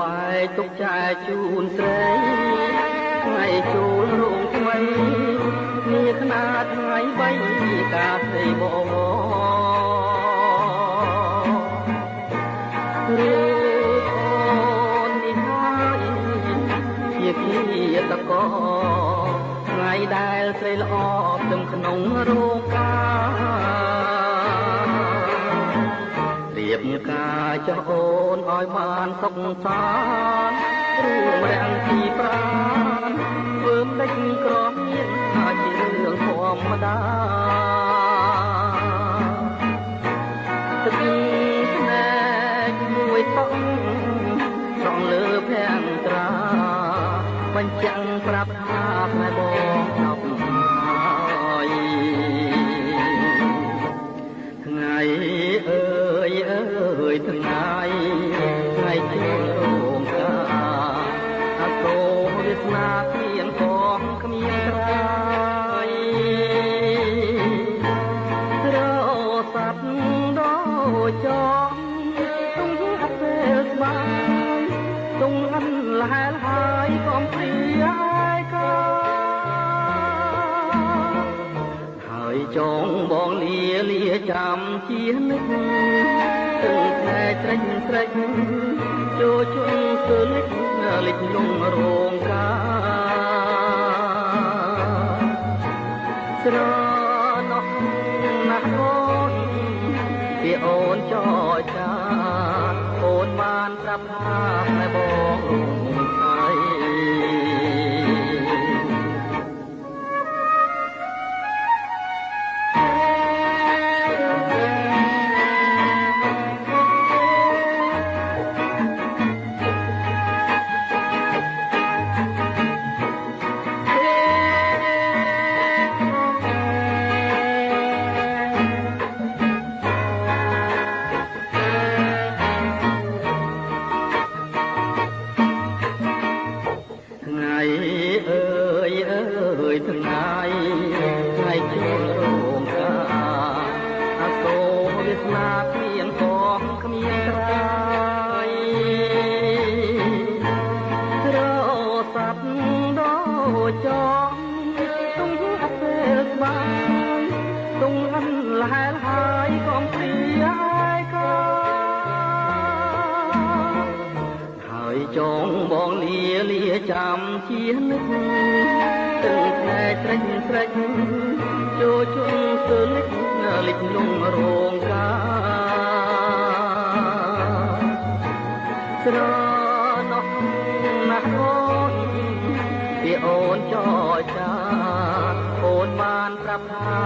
បាយទុកចាយជូនស្រីថ្ងៃចូលរោងថ្មីមានខ្នាតថ្ងៃបីកាស្រីបងរូបអូននេះហើយជាភាតកោថ្ងៃដែលស្រីល្អទាំងក្នុងរោងការរៀបការចោះអូនឲ្យបានសុខសាន្តរួមរាំងទីប្រាណធ្វើដេចក្រមានអាចជារឿងធម្មតាទឹកភ្នែកមួយតក់ស្រង់លើភាំងត្រាបញ្ចាំងប្រាប់ថាផ្លែបងដល់ហើយថ្ងៃអើយអើយថ្ងៃថ្ងៃចូលរោងការអាសូរវាសនាគ្មានផងគ្មានក្រៃរស័ព្ទដូចចង់ទុំអត់ពេលស្បាយទុំអត់លហែលហើយកុំព្រាយកាហើយចងបងលាចាំជានិច្ចទឹកខែត្រិចត្រិចចូលជុំទៅលិចលងរោងការស្រណោះណាស់អូនពីអូនចោចាអូនបានប្រាប់ថាតែបងរងស្អីថ្ងៃថ្ងៃចូលរោងការអាសូរវាសនាគ្មានផងគ្មានក្រៃរស័ព្ទដូចចង់ទុំអត់ពេលស្បាយទុំអត់លហែលហើយកុំព្រាយកាហើយចងបងលាចាំជានិច្ចទឹកខែត្រិចត្រិចចូលជុំទៅលិចលងរោងការស្រណោះណាស់អូនពីអូនចោចាអូនបានប្រាប់ថា